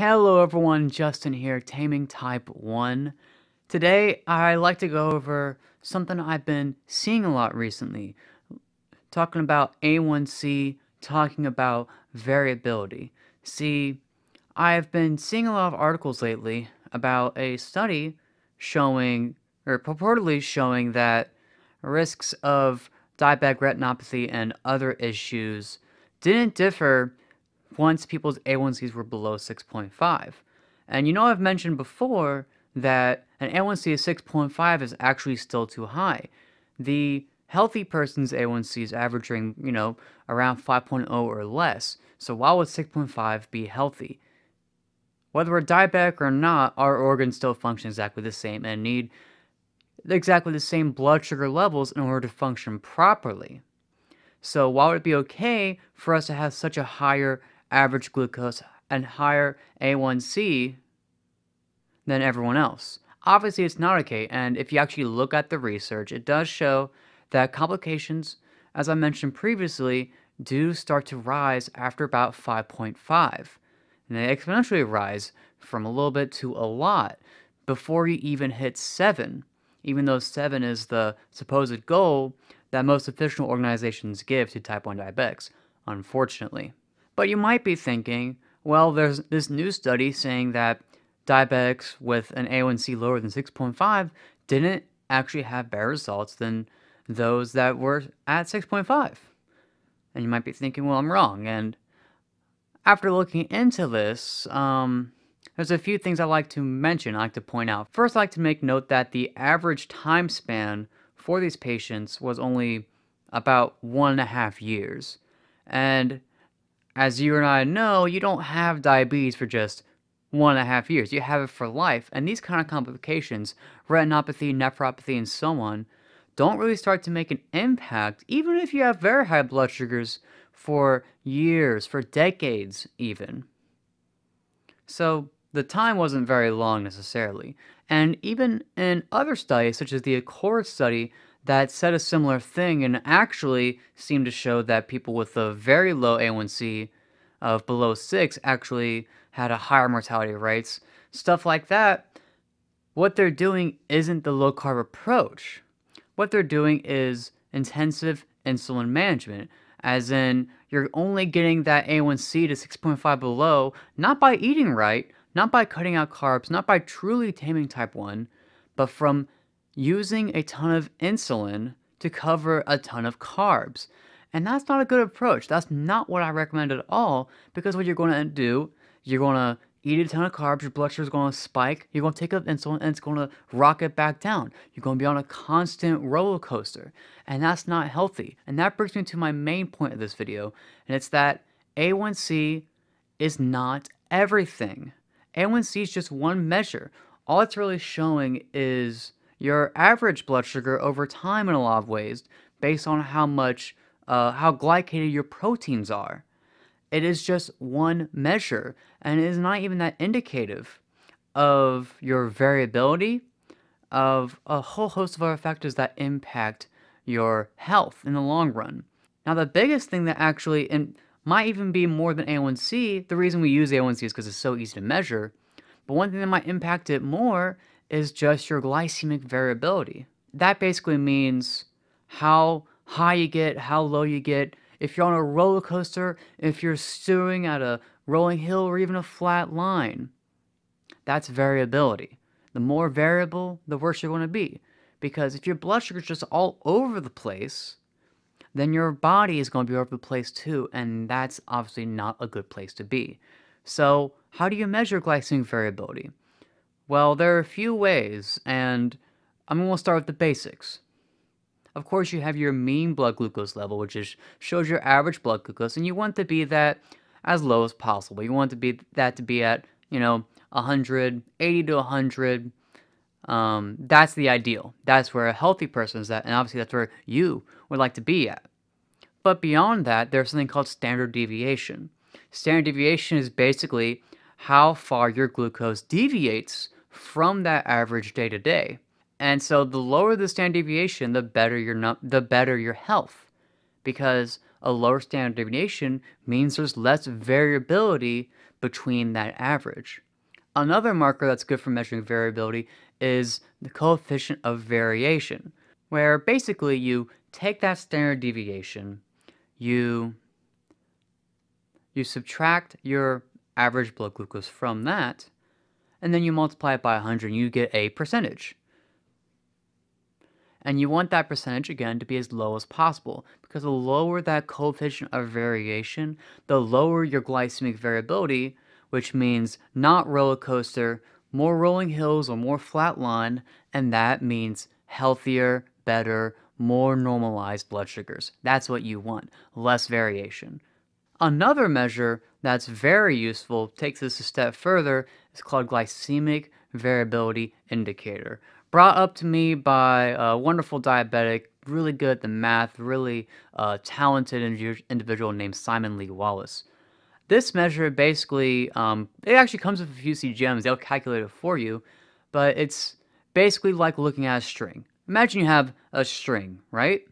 Hello everyone, Justin here, Taming Type 1. Today, I like to go over something I've been seeing a lot recently. Talking about A1C, talking about variability. See, I've been seeing a lot of articles lately about a study showing, or purportedly showing that risks of diabetic retinopathy and other issues didn't differ once people's A1Cs were below 6.5. And I've mentioned before that an A1C of 6.5 is actually still too high. The healthy person's A1C is averaging, around 5.0 or less. So why would 6.5 be healthy? Whether we're diabetic or not, our organs still function exactly the same and need exactly the same blood sugar levels in order to function properly. So why would it be okay for us to have such a higher average glucose and higher A1C than everyone else? Obviously, it's not okay, and if you actually look at the research, it does show that complications, as I mentioned previously, do start to rise after about 5.5. And they exponentially rise from a little bit to a lot before you even hit 7, even though 7 is the supposed goal that most official organizations give to type 1 diabetics, unfortunately. But you might be thinking, well, there's this new study saying that diabetics with an A1C lower than 6.5 didn't actually have better results than those that were at 6.5. And you might be thinking, well, I'm wrong. And after looking into this, there's a few things I like to mention, I like to point out. First, I like to make note that the average time span for these patients was only about 1.5 years. And as you and I know, you don't have diabetes for just 1.5 years. You have it for life. And these kind of complications, retinopathy, nephropathy, and so on, don't really start to make an impact, even if you have very high blood sugars for years, for decades even. So the time wasn't very long necessarily. And even in other studies, such as the Accord study, that said a similar thing and actually seemed to show that people with a very low A1C of below 6 actually had a higher mortality rates, stuff like that, what they're doing isn't the low-carb approach. What they're doing is intensive insulin management, as in you're only getting that A1C to 6.5 below, not by eating right, not by cutting out carbs, not by truly taming type 1, but from using a ton of insulin to cover a ton of carbs. And that's not a good approach. That's not what I recommend at all, because what you're going to do, you're going to eat a ton of carbs, your blood sugar is going to spike, you're going to take up insulin, and it's going to rocket back down. You're going to be on a constant roller coaster, and that's not healthy. And that brings me to my main point of this video, and it's that A1C is not everything. A1C is just one measure. All it's really showing is your average blood sugar over time in a lot of ways, based on how glycated your proteins are. It is just one measure, and it is not even that indicative of your variability, of a whole host of other factors that impact your health in the long run. Now, the biggest thing that actually, and might even be more than A1C, the reason we use A1C is because it's so easy to measure, but one thing that might impact it more is just your glycemic variability. That basically means how high you get, how low you get, if you're on a roller coaster, if you're stewing at a rolling hill or even a flat line. That's variability. The more variable, the worse you're going to be. Because if your blood sugar is just all over the place, then your body is going to be all over the place too, and that's obviously not a good place to be. So, how do you measure glycemic variability? Well, there are a few ways, and I'm going to start with the basics. Of course, you have your mean blood glucose level, which shows your average blood glucose, and you want to be that as low as possible. You want that to be at, 100, 80 to 100. That's the ideal. That's where a healthy person is at, and obviously that's where you would like to be at. But beyond that, there's something called standard deviation. Standard deviation is basically how far your glucose deviates from that average day to day. And so the lower the standard deviation, the better your health, because a lower standard deviation means there's less variability between that average. Another marker that's good for measuring variability is the coefficient of variation, where basically you take that standard deviation, you subtract your average blood glucose from that, and then you multiply it by 100 and you get a percentage. And you want that percentage, again, to be as low as possible, because the lower that coefficient of variation, the lower your glycemic variability, which means not roller coaster, more rolling hills or more flat line, and that means healthier, better, more normalized blood sugars. That's what you want, less variation. Another measure that's very useful, takes this a step further, is called Glycemic Variability Indicator. Brought up to me by a wonderful diabetic, really good at the math, really talented individual named Simon Lee Wallace. This measure basically, it actually comes with a few CGMs, they'll calculate it for you, but it's basically like looking at a string. Imagine you have a string, right?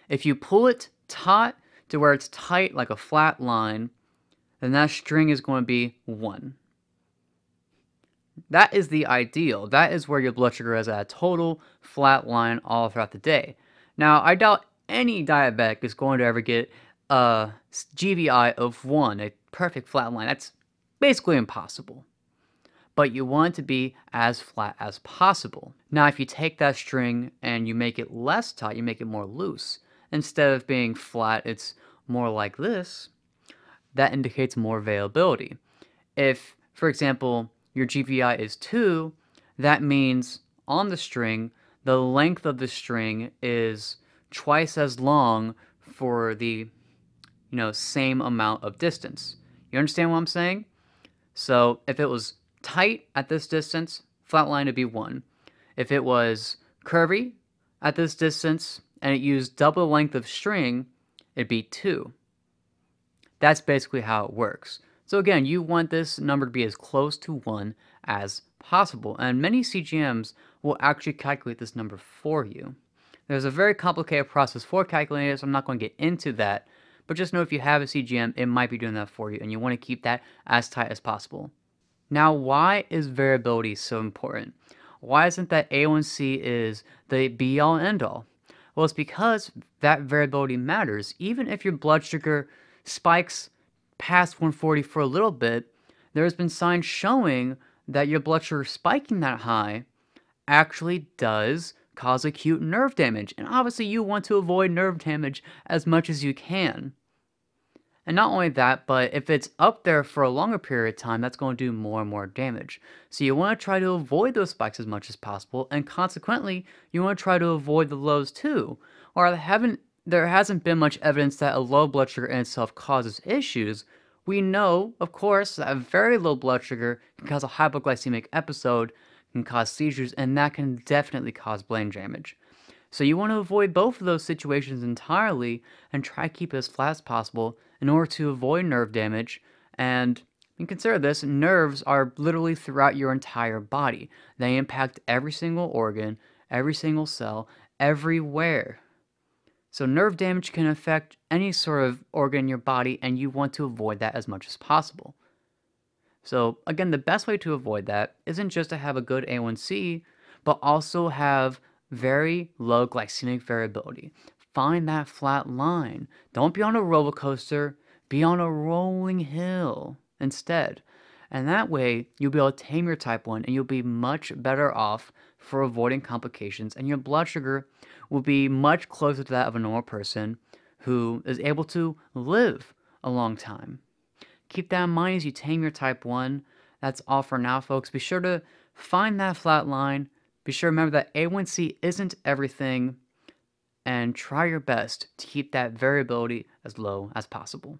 If you pull it taut to where it's tight like a flat line, then that string is going to be 1. That is the ideal. That is where your blood sugar is at a total flat line all throughout the day. Now, I doubt any diabetic is going to ever get a GVI of 1, a perfect flat line. That's basically impossible. But you want it to be as flat as possible. Now, if you take that string and you make it less tight, you make it more loose. Instead of being flat, it's more like this. That indicates more variability. If, for example, your GVI is 2, that means on the string, the length of the string is twice as long for the same amount of distance. You understand what I'm saying? So if it was tight at this distance, flat line would be 1. If it was curvy at this distance and it used double the length of string, it'd be 2. That's basically how it works. So again, you want this number to be as close to 1 as possible, and many CGMs will actually calculate this number for you. There's a very complicated process for calculating it, so I'm not going to get into that, but just know if you have a CGM, it might be doing that for you, and you want to keep that as tight as possible. Now, why is variability so important? Why isn't that A1C is the be-all and end-all? Well, it's because that variability matters. Even if your blood sugar spikes past 140 for a little bit, there's been signs showing that your blood sugar spiking that high actually does cause acute nerve damage. And obviously you want to avoid nerve damage as much as you can. And not only that, but if it's up there for a longer period of time, that's going to do more and more damage. So you want to try to avoid those spikes as much as possible, and consequently, you want to try to avoid the lows too. Or there hasn't been much evidence that a low blood sugar in itself causes issues. We know, of course, that a very low blood sugar can cause a hypoglycemic episode, can cause seizures, and that can definitely cause brain damage. So you want to avoid both of those situations entirely and try to keep it as flat as possible in order to avoid nerve damage. And consider this, nerves are literally throughout your entire body. They impact every single organ, every single cell, everywhere. So nerve damage can affect any sort of organ in your body, and you want to avoid that as much as possible. So again, the best way to avoid that isn't just to have a good A1C, but also have very low glycemic variability. Find that flat line. Don't be on a roller coaster, be on a rolling hill instead. And that way, you'll be able to tame your type 1 and you'll be much better off for avoiding complications, and your blood sugar will be much closer to that of a normal person who is able to live a long time. Keep that in mind as you tame your type 1. That's all for now, folks. Be sure to find that flat line. Be sure to remember that A1C isn't everything, and try your best to keep that variability as low as possible.